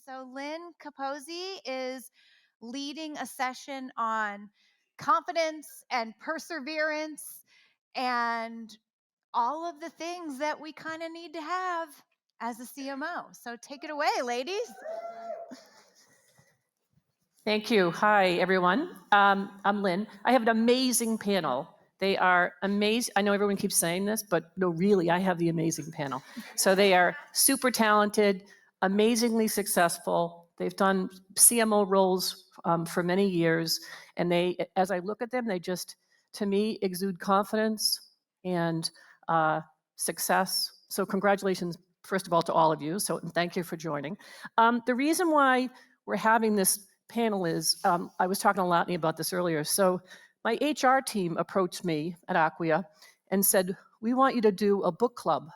So Lynn Capozzi is leading a session on confidence and perseverance and all of the things that we kind of need to have as a CMO. So take it away, ladies. Thank you. Hi, everyone. I'm Lynn. I have an amazing panel. They are amazing. I know everyone keeps saying this, but no, really, I have the amazing panel. So they are super talented, amazingly successful. They've done CMO roles for many years. And they, as I look at them, they just, to me, exude confidence and success. So congratulations, first of all, to all of you. So thank you for joining. The reason why we're having this panel is, I was talking to Latney about this earlier. So my HR team approached me at Acquia and said, we want you to do a book club.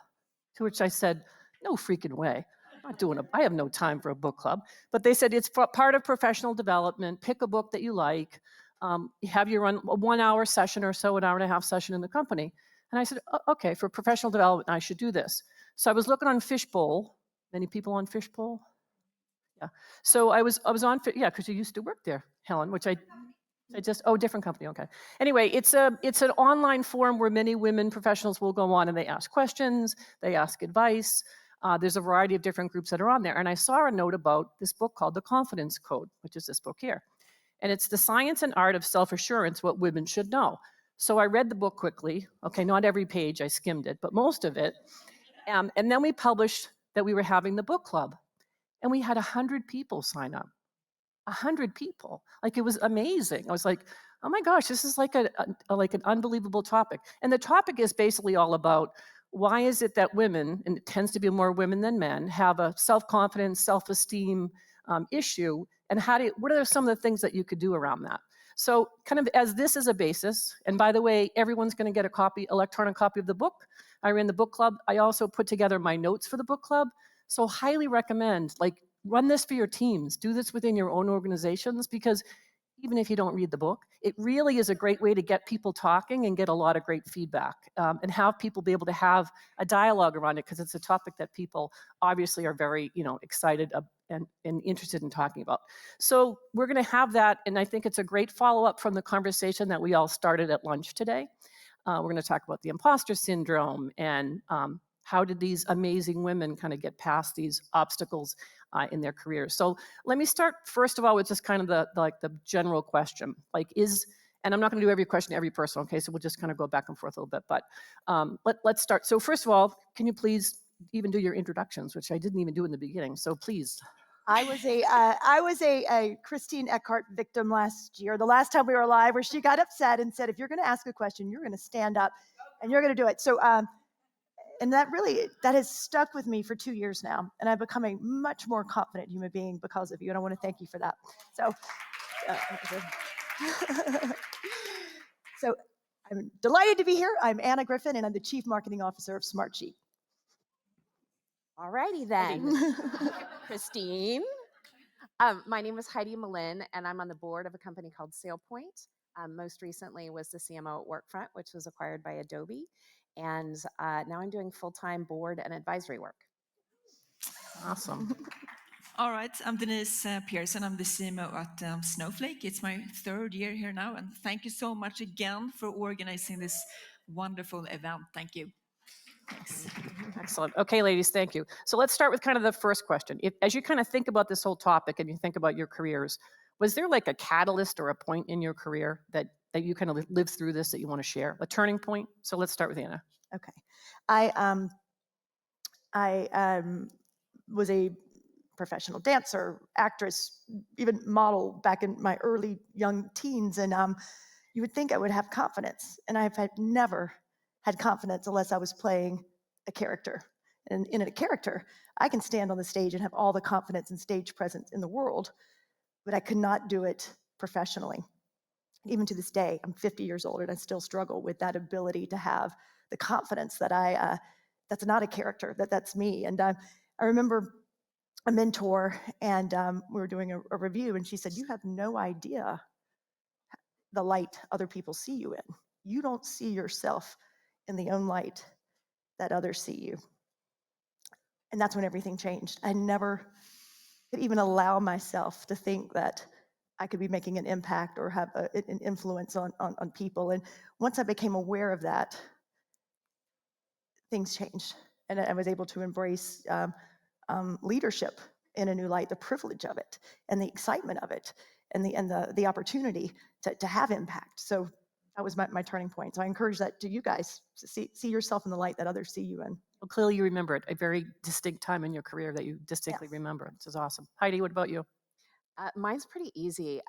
To which I said, no freaking way. I'm not doing I have no time for a book club. But they said, it's part of professional development. Pick a book that you like. Have you run a 1 hour session or so, an hour and a half session in the company. And I said, okay, for professional development, I should do this. So I was looking on Fishbowl. Many people on Fishbowl? Yeah. So I was on, yeah, because you used to work there, Helen, which I just, different company, okay. Anyway, it's an online forum where many women professionals will go on and they ask questions, they ask advice. There's a variety of different groups that are on there. And I saw a note about this book called The Confidence Code, which is this book here. And it's the science and art of self-assurance, what women should know. So I read the book quickly. Okay, not every page, I skimmed it, but most of it. And then we published that we were having the book club. And we had 100 people sign up. 100 people. Like, it was amazing. I was like, oh my gosh, this is like like an unbelievable topic. And the topic is basically all about why is it that women, and it tends to be more women than men, have a self-confidence, self-esteem issue, and what are some of the things that you could do around that? So kind of as this is a basis, and by the way, everyone's going to get a electronic copy of the book. I ran the book club. I also put together my notes for the book club. So highly recommend, run this for your teams. Do this within your own organizations, because even if you don't read the book, it really is a great way to get people talking and get a lot of great feedback, and have people be able to have a dialogue around it, because it's a topic that people obviously are very, excited and interested in talking about. So we're going to have that, and I think it's a great follow-up from the conversation that we all started at lunch today. We're going to talk about the imposter syndrome and how did these amazing women kind of get past these obstacles in their careers. So let me start first of all with just kind of the general question, and I'm not going to do every question to every person, okay? So we'll just kind of go back and forth a little bit, but let's start. So first of all, can you please even do your introductions, which I didn't even do in the beginning, so please. I was a Christine Eckhart victim last year, the last time we were live, where she got upset and said, if you're going to ask a question, you're going to stand up and you're going to do it. So, and that has stuck with me for 2 years now. And I've become a much more confident human being because of you. And I want to thank you for that. So, so I'm delighted to be here. I'm Anna Griffin, and I'm the Chief Marketing Officer of Smartsheet. All righty then. Christine. My name is Heidi Malin, and I'm on the board of a company called SailPoint. Most recently was the CMO at Workfront, which was acquired by Adobe. And now I'm doing full-time board and advisory work. Awesome. All right, I'm Denise Pearson. I'm the CMO at Snowflake. It's my 3rd year here now, and thank you so much again for organizing this wonderful event. Thank you. Thanks. Excellent. Okay, ladies, thank you. So let's start with kind of the first question. As you kind of think about this whole topic and you think about your careers, was there like a catalyst or a point in your career that you kind of lived through this that you want to share? A turning point? So let's start with Anna. Okay. I was a professional dancer, actress, even model back in my early young teens. And you would think I would have confidence. And I've never had confidence unless I was playing a character. And in a character, I can stand on the stage and have all the confidence and stage presence in the world, but I could not do it professionally. Even to this day, I'm 50 years old and I still struggle with that ability to have the confidence that that's not a character, that's me. And I remember a mentor, and we were doing a review, and she said, you have no idea the light other people see you in. You don't see yourself in the own light that others see you. And that's when everything changed. I never could even allow myself to think that I could be making an impact or have an influence on people. And once I became aware of that, things changed. And I was able to embrace leadership in a new light, the privilege of it and the excitement of it and the opportunity to have impact. So that was my turning point. So I encourage that to you guys, to see yourself in the light that others see you in. Well, clearly you remember it, a very distinct time in your career that you distinctly Yes. remember. This is awesome. Heidi, what about you? Mine's pretty easy.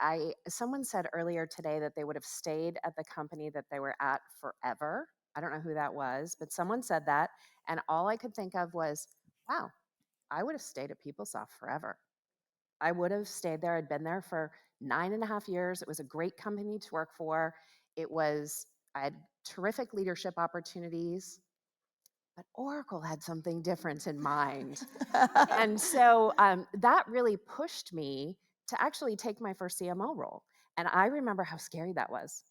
Someone said earlier today that they would have stayed at the company that they were at forever. I don't know who that was, but someone said that, and all I could think of was, wow, I would have stayed at PeopleSoft forever. I would have stayed there. I'd been there for 9.5 years. It was a great company to work for. I had terrific leadership opportunities, but Oracle had something different in mind. And so that really pushed me to actually take my first CMO role. And I remember how scary that was.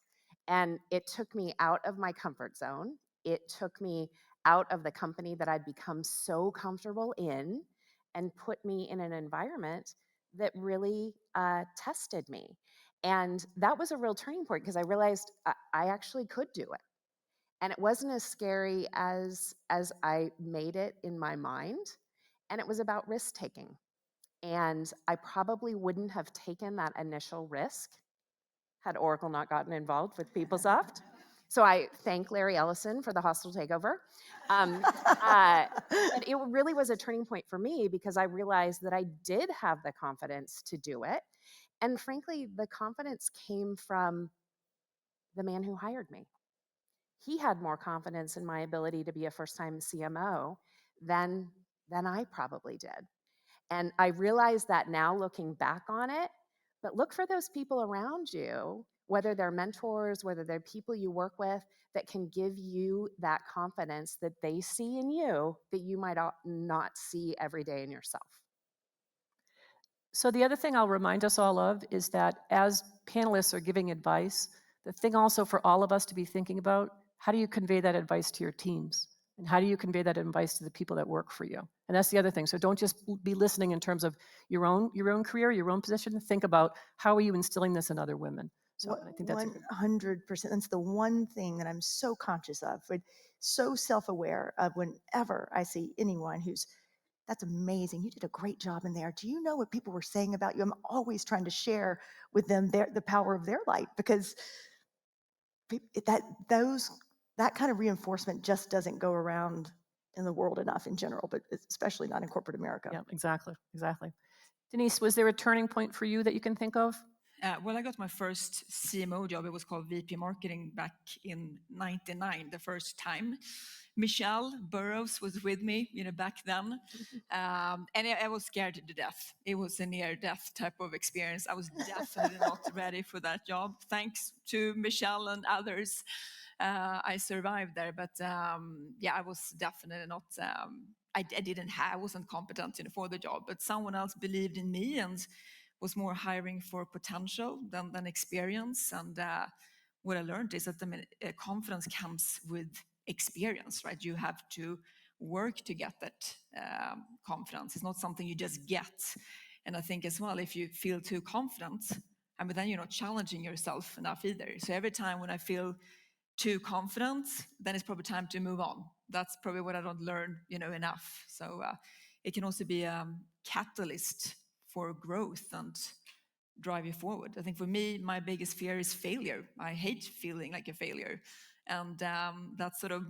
And it took me out of my comfort zone. It took me out of the company that I'd become so comfortable in and put me in an environment that really tested me. And that was a real turning point because I realized I actually could do it. And it wasn't as scary as I made it in my mind. And it was about risk taking. And I probably wouldn't have taken that initial risk had Oracle not gotten involved with PeopleSoft. So I thank Larry Ellison for the hostile takeover. But it really was a turning point for me because I realized that I did have the confidence to do it. And frankly, the confidence came from the man who hired me. He had more confidence in my ability to be a first-time CMO than I probably did. And I realize that now looking back on it, but look for those people around you, whether they're mentors, whether they're people you work with, that can give you that confidence that they see in you that you might not see every day in yourself. So the other thing I'll remind us all of is that as panelists are giving advice, the thing also for all of us to be thinking about, how do you convey that advice to your teams? And how do you convey that advice to the people that work for you? And that's the other thing. So don't just be listening in terms of your own career, your own position. Think about how are you instilling this in other women. So I think that's 100%. That's the one thing that I'm so conscious of, so self-aware of whenever I see anyone who's, that's amazing. You did a great job in there. Do you know what people were saying about you? I'm always trying to share with them the power of their light because that kind of reinforcement just doesn't go around in the world enough in general, but especially not in corporate America. Yeah, exactly. Denise, was there a turning point for you that you can think of? Well, I got my first CMO job. It was called VP Marketing back in '99, the first time. Michelle Burrows was with me, back then. And I was scared to death. It was a near-death type of experience. I was definitely not ready for that job. Thanks to Michelle and others, I survived there. But yeah, I was definitely not. I wasn't competent for the job. But someone else believed in me and was more hiring for potential than experience. And what I learned is that confidence comes with experience, right? You have to work to get that confidence. It's not something you just get. And I think as well, if you feel too confident, then you're not challenging yourself enough either. So every time when I feel too confident, then it's probably time to move on. That's probably what I don't learn, enough. So it can also be a catalyst for growth and drive you forward. I think for me, my biggest fear is failure. I hate feeling like a failure. And that's sort of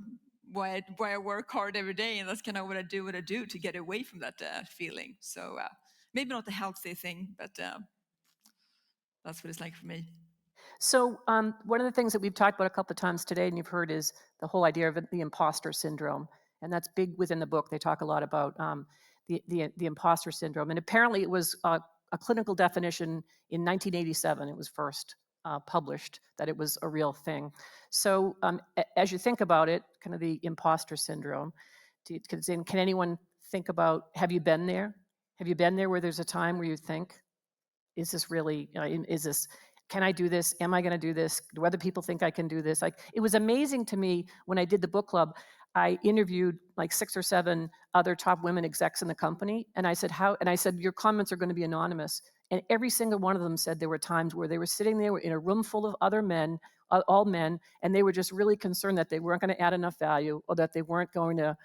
why I work hard every day. And that's kind of what I do to get away from that feeling. So maybe not a healthy thing, but that's what it's like for me. So one of the things that we've talked about a couple of times today, and you've heard, is the whole idea of the imposter syndrome, and that's big within the book. They talk a lot about the imposter syndrome, and apparently it was a clinical definition in 1987. It was first published that it was a real thing. So as you think about it, kind of the imposter syndrome, can anyone think about? Have you been there? Have you been there where there's a time where you think, is this really? Is this? Can I do this? Am I going to do this? Do other people think I can do this? Like, it was amazing to me when I did the book club. I interviewed like 6 or 7 other top women execs in the company. And I said, how? And I said, your comments are going to be anonymous. And every single one of them said there were times where they were sitting there in a room full of other men, all men, and they were just really concerned that they weren't going to add enough value, or that they weren't going to,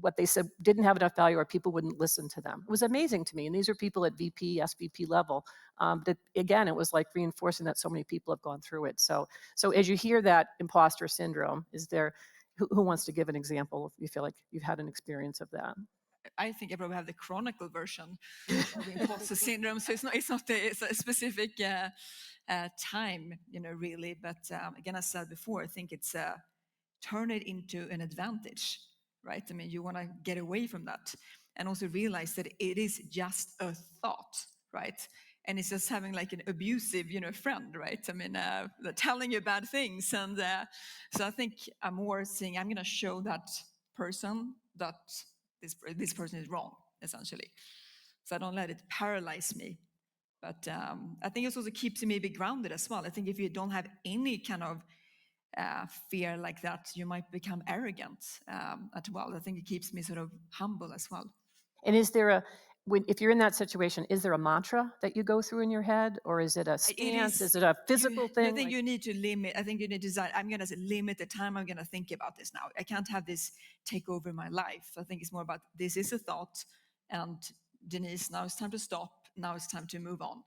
what they said didn't have enough value, or people wouldn't listen to them. It was amazing to me. And these are people at VP, SVP level. That again, it was like reinforcing that so many people have gone through it. So as you hear that imposter syndrome, is there, who wants to give an example if you feel like you've had an experience of that? I think I probably have the chronicle version of imposter syndrome, so it's a specific time, really. But again, as I said before, I think it's turn it into an advantage, right? I mean, you want to get away from that, and also realize that it is just a thought, right? And it's just having like an abusive, friend, right? I mean, they're telling you bad things, and so I think I'm more saying I'm going to show that person that this person is wrong, essentially. So I don't let it paralyze me. But I think it also keeps me maybe grounded as well. I think if you don't have any kind of fear like that, you might become arrogant as well. I think it keeps me sort of humble as well. And is there if you're in that situation, is there a mantra that you go through in your head, or is it a stance? Is it a physical thing? I think you need to limit. I think you need to decide, I'm going to limit the time I'm going to think about this now. I can't have this take over my life. I think it's more about, this is a thought, and Denise, now it's time to stop. Now it's time to move on.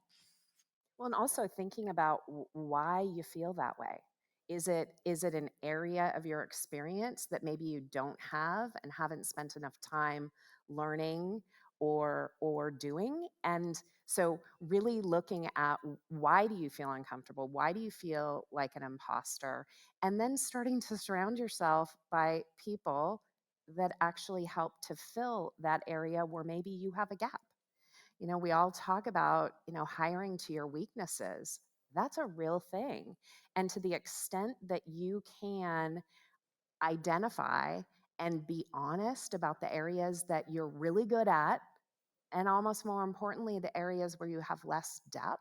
Well, and also thinking about why you feel that way. Is it an area of your experience that maybe you don't have and haven't spent enough time learning or doing? And so really looking at, why do you feel uncomfortable? Why do you feel like an imposter? And then starting to surround yourself by people that actually help to fill that area where maybe you have a gap. We all talk about, hiring to your weaknesses. That's a real thing. And to the extent that you can identify and be honest about the areas that you're really good at, and almost more importantly, the areas where you have less depth,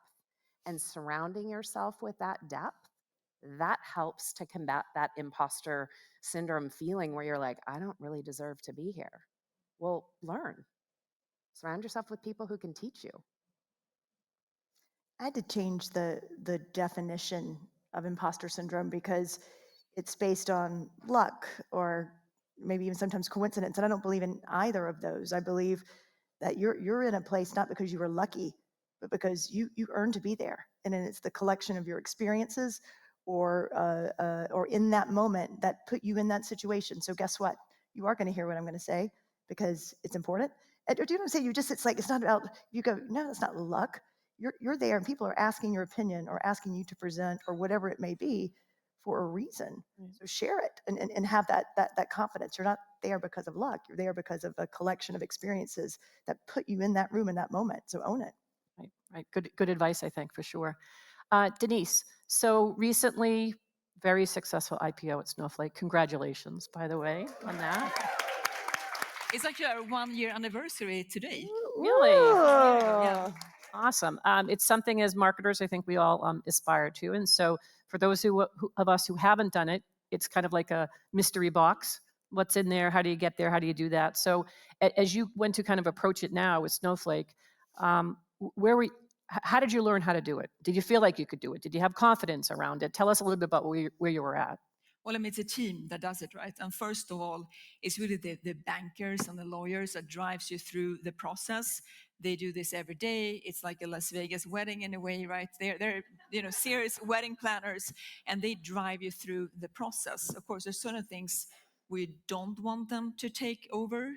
and surrounding yourself with that depth, that helps to combat that imposter syndrome feeling where you're like, I don't really deserve to be here. Well, learn. Surround yourself with people who can teach you. I had to change the definition of imposter syndrome, because it's based on luck, or maybe even sometimes coincidence. And I don't believe in either of those. I believe that you're in a place not because you were lucky, but because you earned to be there. And then it's the collection of your experiences, or in that moment that put you in that situation. So guess what? You are going to hear what I'm going to say, because it's important. And, or do you know what I'm saying? It's like, it's not about, you go, no, it's not luck. You're there, and people are asking your opinion or asking you to present or whatever it may be for a reason. So share it, and have that confidence. You're not there because of luck. You're there because of a collection of experiences that put you in that room in that moment. So own it. Right. Good advice, I think, for sure. Denise, so recently, very successful IPO at Snowflake. Congratulations, by the way, on that. It's actually our 1-year anniversary today. Really? Yeah. Awesome. It's something as marketers, I think we all aspire to. And so for those of us who haven't done it, it's kind of like a mystery box. What's in there? How do you get there? How do you do that? So as you went to kind of approach it now with Snowflake, how did you learn how to do it? Did you feel like you could do it? Did you have confidence around it? Tell us a little bit about where you were at. Well, I mean, it's a team that does it, right? And first of all, it's really the bankers and the lawyers that drives you through the process. They do this every day. It's like a Las Vegas wedding in a way, right? They're serious wedding planners, and they drive you through the process. Of course, there's certain things we don't want them to take over.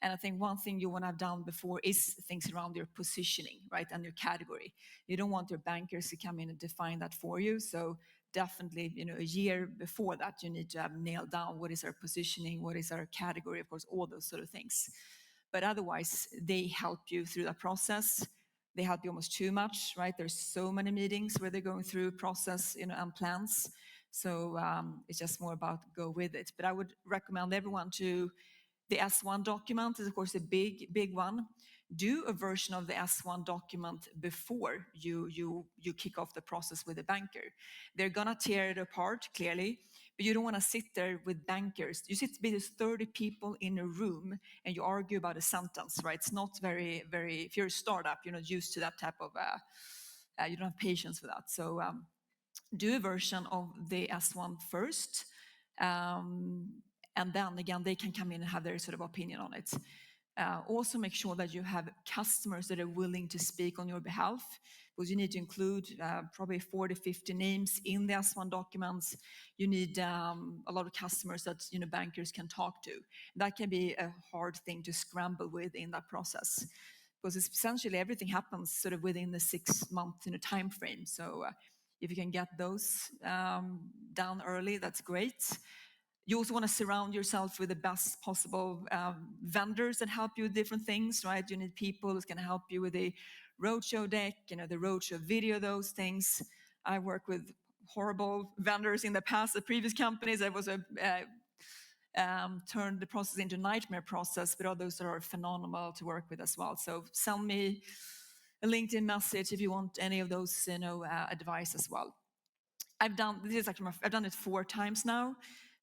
And I think one thing you want to have done before is things around your positioning, right, and your category. You don't want your bankers to come in and define that for you. So definitely, a year before that, you need to have nailed down what is our positioning, what is our category, of course, all those sort of things. But otherwise, they help you through that process. They help you almost too much, right? There's so many meetings where they're going through process, and plans. So it's just more about go with it. But I would recommend everyone to, the S1 document is, of course, a big one. do a version of the S1 document before you kick off the process with the banker. They're gonna tear it apart, clearly, but you don't want to sit there with bankers. You sit with 30 people in a room and you argue about a sentence, right? It's not very, if you're a startup, you're not used to that type of, you don't have patience for that. So do a version of the S1 first. And then again, they can come in and have their sort of opinion on it. Also make sure that you have customers that are willing to speak on your behalf, because you need to include probably 40, 50 names in the S1 documents. You need a lot of customers that bankers can talk to. That can be a hard thing to scramble with in that process, because essentially everything happens sort of within the 6 month time frame. So if you can get those down early, that's great. You also want to surround yourself with the best possible vendors that help you with different things, right? You need people who's going to help you with the roadshow deck, the roadshow video, those things. I worked with horrible vendors in the past, the previous companies. I was turned the process into a nightmare process, but others are phenomenal to work with as well. So send me a LinkedIn message if you want any of those, advice as well. I've done it 4 times now.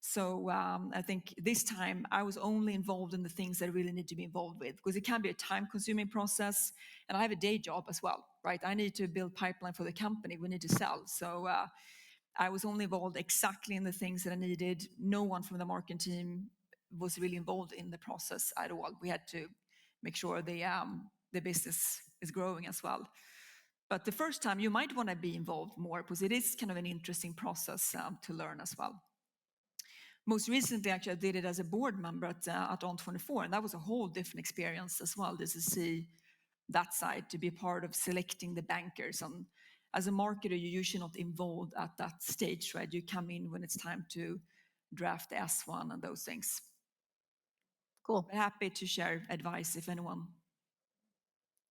So I think this time I was only involved in the things that I really need to be involved with, because it can be a time-consuming process, and I have a day job as well, right? I need to build pipeline for the company. We need to sell. So I was only involved exactly in the things that I needed. No one from the marketing team was really involved in the process at all. We had to make sure the business is growing as well. But the first time you might want to be involved more, because it is kind of an interesting process to learn as well. Most recently, actually, I did it as a board member at On24, and that was a whole different experience as well, just to see that side, to be a part of selecting the bankers. And as a marketer, you're usually not involved at that stage, right? You come in when it's time to draft the S1 and those things. Cool. But happy to share advice if anyone.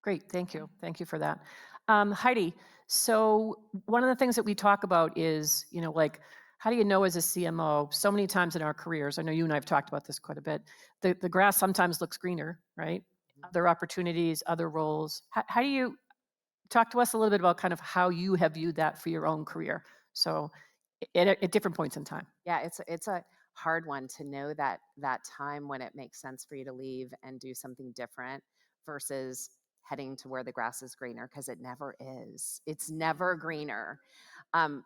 Great, thank you. Thank you for that. Heidi, so one of the things that we talk about is, like, how do you know as a CMO, so many times in our careers, I know you and I have talked about this quite a bit, the grass sometimes looks greener, right? Other opportunities, other roles. How do you talk to us a little bit about kind of how you have viewed that for your own career? So at different points in time. Yeah, it's a hard one to know that time when it makes sense for you to leave and do something different versus heading to where the grass is greener, because it never is. It's never greener. Um,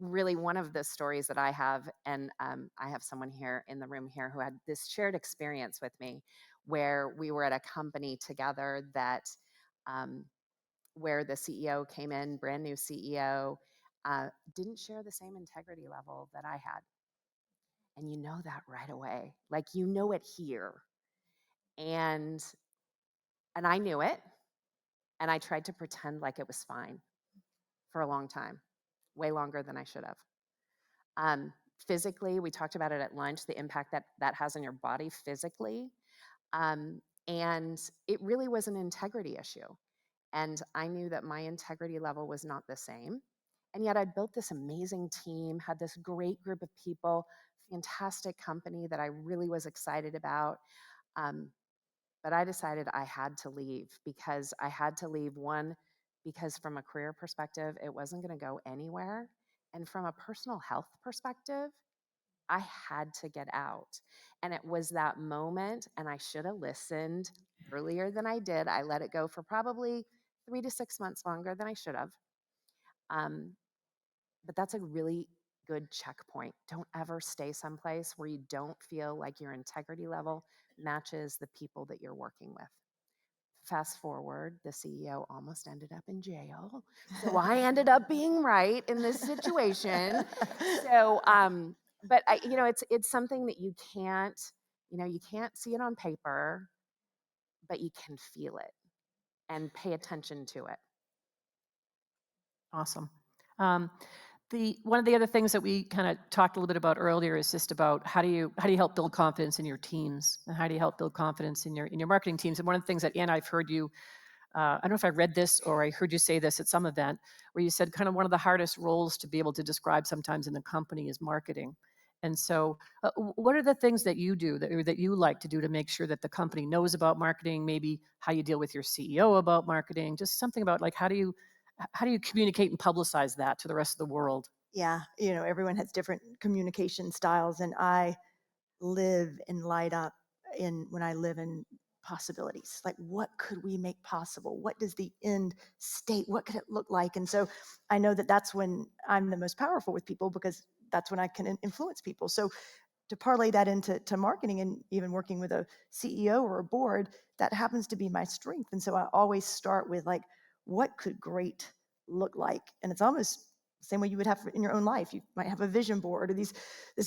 Really, one of the stories that I have, and I have someone here in the room here who had this shared experience with me, where we were at a company together that where the CEO came in, brand new CEO, didn't share the same integrity level that I had. And you know that right away. Like, you know it here. And I knew it, and I tried to pretend like it was fine for a long time, way longer than I should have. Physically, we talked about it at lunch, the impact that has on your body physically. And it really was an integrity issue. And I knew that my integrity level was not the same. And yet I'd built this amazing team, had this great group of people, fantastic company that I really was excited about. But I decided I had to leave, because I had to leave, one, because from a career perspective, it wasn't going to go anywhere. And from a personal health perspective, I had to get out. And it was that moment, and I should have listened earlier than I did. I let it go for probably 3 to 6 months longer than I should have. But that's a really good checkpoint. Don't ever stay someplace where you don't feel like your integrity level matches the people that you're working with. Fast forward, the CEO almost ended up in jail. So I ended up being right in this situation. So, but it's something that you can't see it on paper, but you can feel it and pay attention to it. Awesome. One of the other things that we kind of talked a little bit about earlier is just about how do you help build confidence in your teams, and how do you help build confidence in your marketing teams. And one of the things that Anne, I've heard you, I don't know if I read this or I heard you say this at some event, where you said kind of one of the hardest roles to be able to describe sometimes in the company is marketing. And so, what are the things that you do that you like to do to make sure that the company knows about marketing? Maybe how you deal with your CEO about marketing, just something about like how do you communicate and publicize that to the rest of the world? Yeah, everyone has different communication styles, and I live and light up in when I live in possibilities. Like, what could we make possible? What does the end state? What could it look like? And so I know that that's when I'm the most powerful with people, because that's when I can influence people. So to parlay that into marketing, and even working with a CEO or a board, that happens to be my strength. And so I always start with, like, what could great look like? And it's almost the same way you would have in your own life. You might have a vision board, or this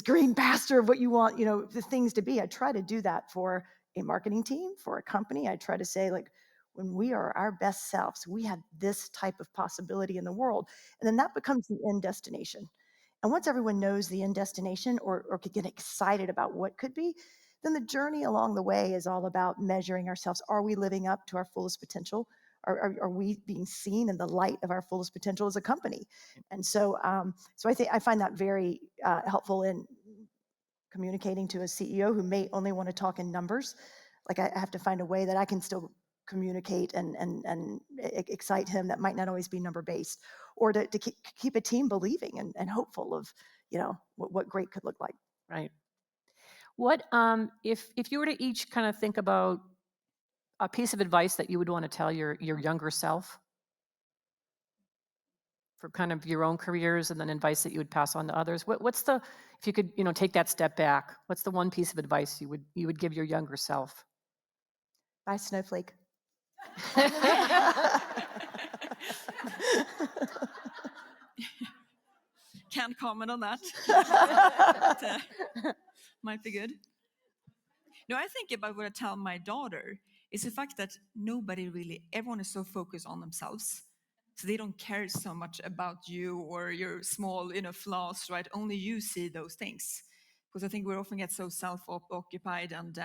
green pasture of what you want, the things to be. I try to do that for a marketing team, for a company. I try to say, like, when we are our best selves, we have this type of possibility in the world. And then that becomes the end destination. And once everyone knows the end destination, or could get excited about what could be, then the journey along the way is all about measuring ourselves. Are we living up to our fullest potential? Are we being seen in the light of our fullest potential as a company? And so I find that very helpful in communicating to a CEO who may only want to talk in numbers. Like, I have to find a way that I can still communicate and excite him, that might not always be number based, or to keep a team believing and hopeful of what great could look like. Right. What if you were to each kind of think about a piece of advice that you would want to tell your younger self for kind of your own careers, and then advice that you would pass on to others? What's the, if you could, take that step back, what's the one piece of advice you would give your younger self? Bye, Snowflake. Can't comment on that. Might be good. No, I think about what I tell my daughter is the fact that everyone is so focused on themselves. So they don't care so much about you or your small, flaws, right? Only you see those things. Because I think we often get so self-occupied, and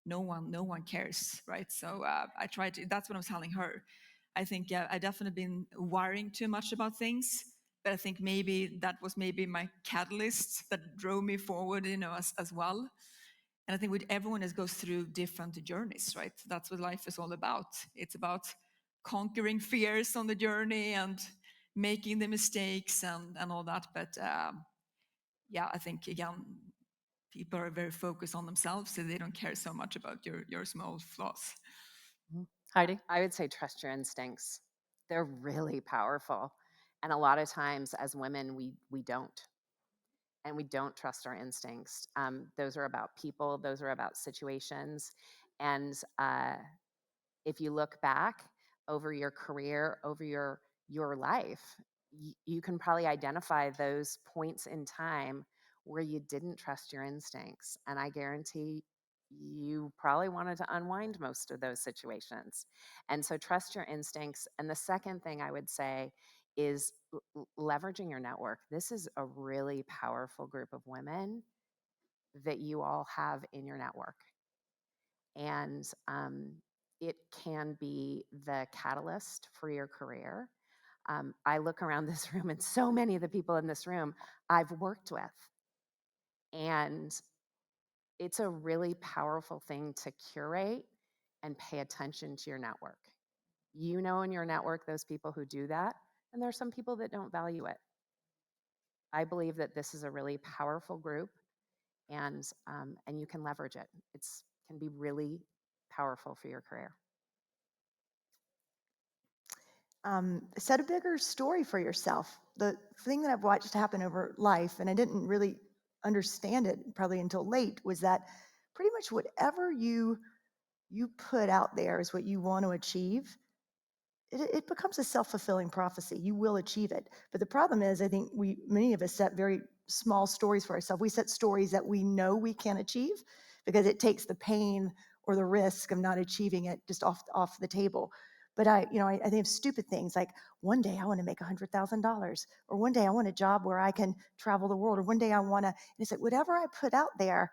no one cares, right? So I try to, that's what I was telling her. I think I definitely been worrying too much about things, but I think maybe that was my catalyst that drove me forward, as well. And I think with everyone that goes through different journeys, right? That's what life is all about. It's about conquering fears on the journey and making the mistakes and all that. But yeah, I think again, people are very focused on themselves, so they don't care so much about your small flaws. Heidi? I would say trust your instincts. They're really powerful. And a lot of times as women, we don't. And we don't trust our instincts. Those are about people, those are about situations. And if you look back over your career, over your life, you can probably identify those points in time where you didn't trust your instincts. And I guarantee you probably wanted to unwind most of those situations. And so trust your instincts. And the second thing I would say is leveraging your network. This is a really powerful group of women that you all have in your network. And it can be the catalyst for your career. I look around this room, and so many of the people in this room I've worked with. And it's a really powerful thing to curate and pay attention to your network. You know, in your network, those people who do that, and there are some people that don't value it. I believe that this is a really powerful group, and you can leverage it. It's can be really powerful for your career. Set a bigger story for yourself. The thing that I've watched happen over life, and I didn't really understand it probably until late, was that pretty much whatever you put out there is what you want to achieve. It becomes a self-fulfilling prophecy. You will achieve it. But the problem is, I think many of us set very small stories for ourselves. We set stories that we know we can achieve, because it takes the pain or the risk of not achieving it just off the table. But I think of stupid things like, one day I want to make $100,000, or one day I want a job where I can travel the world, or one day I want to. And it's like, whatever I put out there,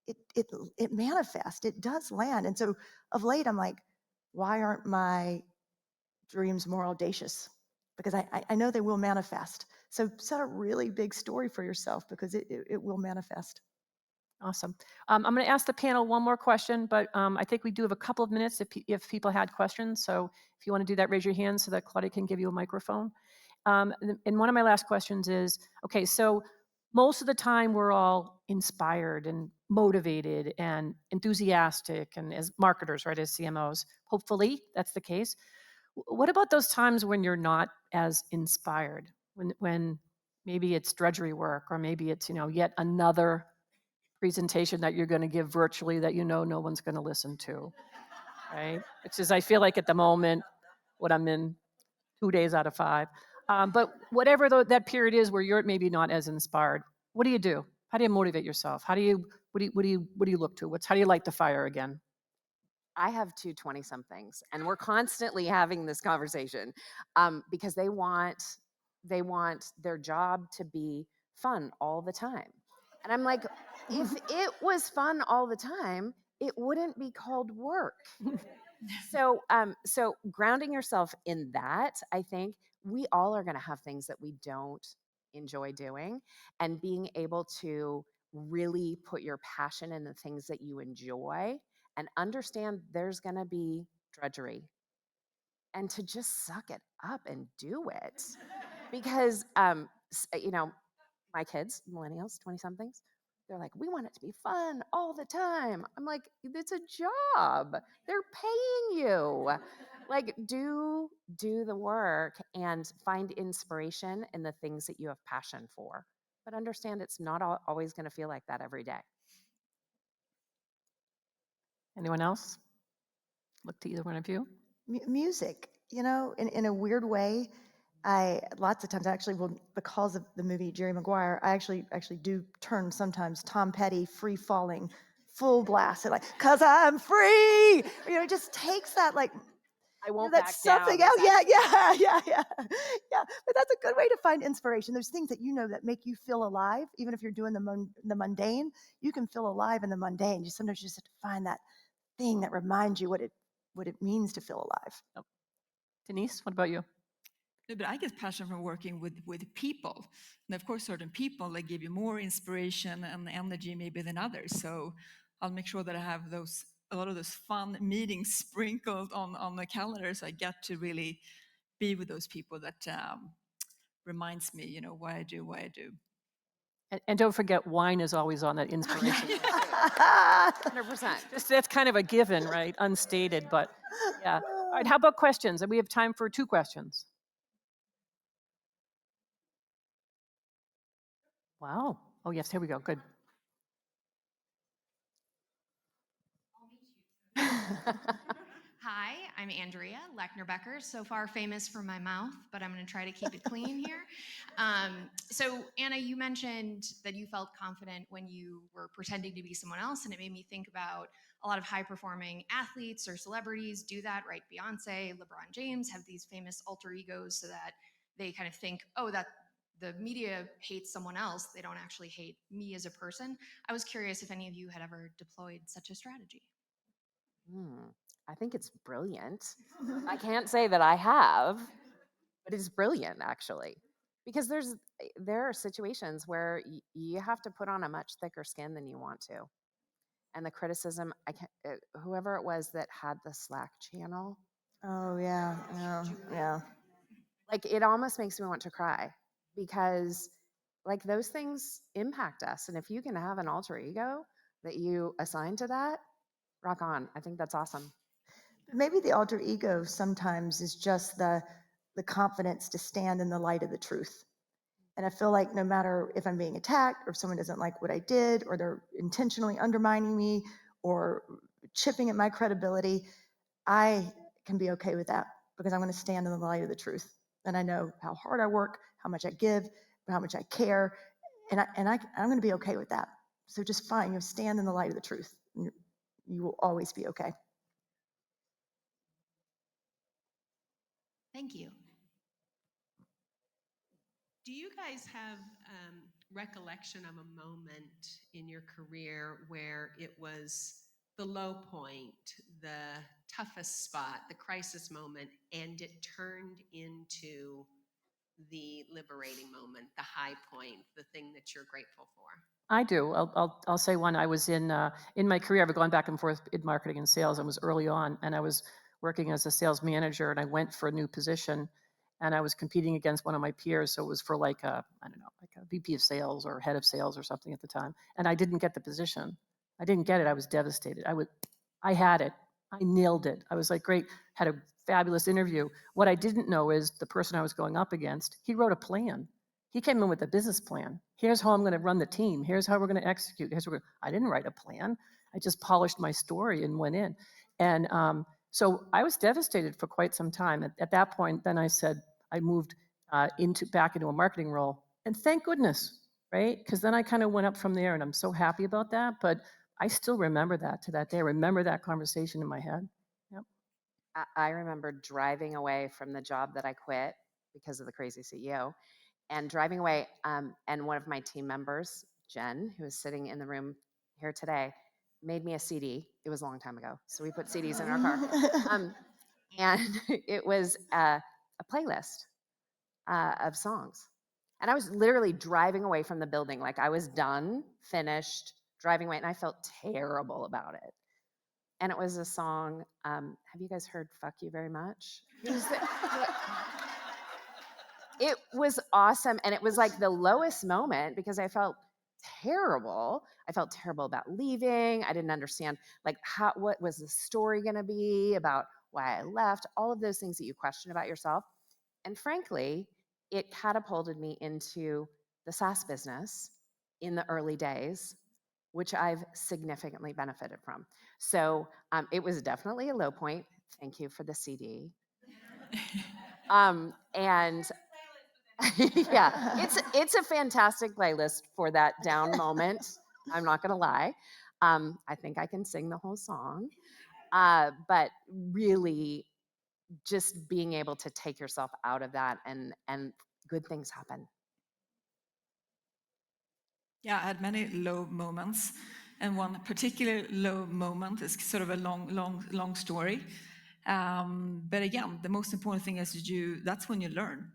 it manifests. It does land. And so of late, I'm like, why aren't my dreams more audacious? Because I know they will manifest. So set a really big story for yourself because it will manifest. Awesome. I'm going to ask the panel one more question, but I think we do have a couple of minutes if people had questions. So if you want to do that, raise your hand so that Claudia can give you a microphone. And one of my last questions is, okay, so most of the time we're all inspired and motivated and enthusiastic, and as marketers, right, as CMOs, hopefully that's the case. What about those times when you're not as inspired, when maybe it's drudgery work, or maybe it's, yet another presentation that you're going to give virtually that no one's going to listen to, right? Which is, I feel like at the moment, what I'm in 2 days out of 5. But whatever that period is where you're maybe not as inspired, what do you do? How do you motivate yourself? What do you look to? How do you light the fire again? I have two 20-somethings, and we're constantly having this conversation because they want their job to be fun all the time. And I'm like, if it was fun all the time, it wouldn't be called work. So grounding yourself in that, I think we all are going to have things that we don't enjoy doing, and being able to really put your passion in the things that you enjoy and understand there's going to be drudgery, and to just suck it up and do it. Because my kids, millennials, 20 somethings, they're like, we want it to be fun all the time. I'm like, it's a job. They're paying you. Like, do the work and find inspiration in the things that you have passion for. But understand it's not always going to feel like that every day. Anyone else? Look to either one of you. Music, in a weird way, I lots of times actually will, because of the movie Jerry Maguire, I actually do turn sometimes Tom Petty free falling full blast and like, cause I'm free. It just takes that like, I won't that's back something down. else. Yeah. But that's a good way to find inspiration. There's things that that make you feel alive, even if you're doing the mundane. You can feel alive in the mundane. Sometimes you just have to find that thing that reminds you what it means to feel alive. Oh. Denise, what about you? No, but I get passion from working with people. And of course, certain people, they give you more inspiration and energy maybe than others. So I'll make sure that I have a lot of those fun meetings sprinkled on the calendar, so I get to really be with those people that reminds me, why I do. And don't forget, wine is always on that inspiration list. 100%. That's kind of a given, right? Unstated, but yeah. All right, how about questions? And we have time for 2 questions. Wow. Oh, yes, here we go. Good. Hi, I'm Andrea Lechner-Becker, so far famous for my mouth, but I'm going to try to keep it clean here. So, Anna, you mentioned that you felt confident when you were pretending to be someone else, and it made me think about a lot of high-performing athletes or celebrities do that, right? Beyonce, LeBron James have these famous alter egos so that they kind of think, oh, that the media hates someone else. They don't actually hate me as a person. I was curious if any of you had ever deployed such a strategy. I think it's brilliant. I can't say that I have, but it's brilliant actually, because there are situations where you have to put on a much thicker skin than you want to. And the criticism, whoever it was that had the Slack channel, Oh yeah. like it almost makes me want to cry, because like those things impact us. And if you can have an alter ego that you assign to that, rock on. I think that's awesome. Maybe the alter ego sometimes is just the confidence to stand in the light of the truth. And I feel like no matter if I'm being attacked or if someone doesn't like what I did or they're intentionally undermining me or chipping at my credibility, I can be okay with that because I'm going to stand in the light of the truth. And I know how hard I work, how much I give, how much I care, and I'm going to be okay with that. So just fine, stand in the light of the truth. And you will always be okay. Thank you. Do you guys have recollection of a moment in your career where it was the low point, the toughest spot, the crisis moment, and it turned into the liberating moment, the high point, the thing that you're grateful for? I do. I'll say one. I was in my career. I've gone back and forth in marketing and sales. I was early on, and I was working as a sales manager, and I went for a new position, and I was competing against one of my peers. So it was for like a, I don't know, like a VP of sales or head of sales or something at the time, and I didn't get the position. I didn't get it. I was devastated. I had it. I nailed it. I was like, great. Had a fabulous interview. What I didn't know is the person I was going up against, he wrote a plan. He came in with a business plan. Here's how I'm going to run the team. Here's how we're going to execute. I didn't write a plan. I just polished my story and went in. And so I was devastated for quite some time. At that point, then I said, I moved back into a marketing role. And thank goodness, right? Because then I kind of went up from there, and I'm so happy about that. But I still remember that to that day. I remember that conversation in my head. Yep. I remember driving away from the job that I quit because of the crazy CEO, and driving away. And one of my team members, Jen, who is sitting in the room here today, made me a CD. It was a long time ago, so we put CDs in our car, and it was a playlist of songs. And I was literally driving away from the building, like I was done, finished, driving away, and I felt terrible about it. And it was a song. Have you guys heard "Fuck You Very Much"? It was awesome, and it was like the lowest moment because I felt terrible. I felt terrible about leaving. I didn't understand like what was the story going to be about why I left. All of those things that you question about yourself, and frankly, it catapulted me into the SaaS business in the early days, which I've significantly benefited from. So it was definitely a low point. Thank you for the CD. And yeah, it's a fantastic playlist for that down moment. I'm not gonna lie. I think I can sing the whole song, but really, just being able to take yourself out of that and good things happen. Yeah, I had many low moments, and one particular low moment is sort of a long story. But again, the most important thing is that's when you learn.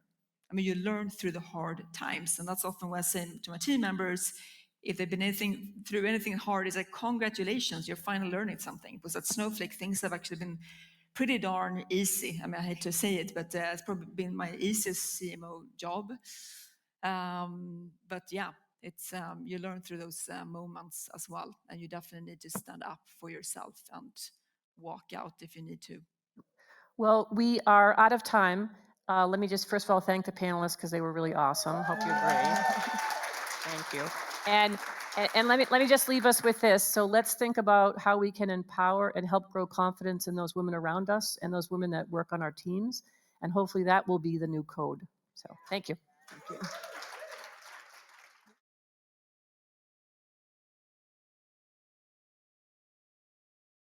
I mean, you learn through the hard times, and that's often what I say to my team members. If they've been through anything hard, it's like, congratulations, you're finally learning something. Because at Snowflake, things have actually been pretty darn easy. I mean, I hate to say it, but it's probably been my easiest CMO job. But yeah, it's you learn through those moments as well, and you definitely need to stand up for yourself and walk out if you need to. Well, we are out of time. Let me just first of all thank the panelists because they were really awesome. Hope you agree. Thank you. And let me just leave us with this. So let's think about how we can empower and help grow confidence in those women around us and those women that work on our teams. And hopefully that will be the new code. So thank you. Thank you.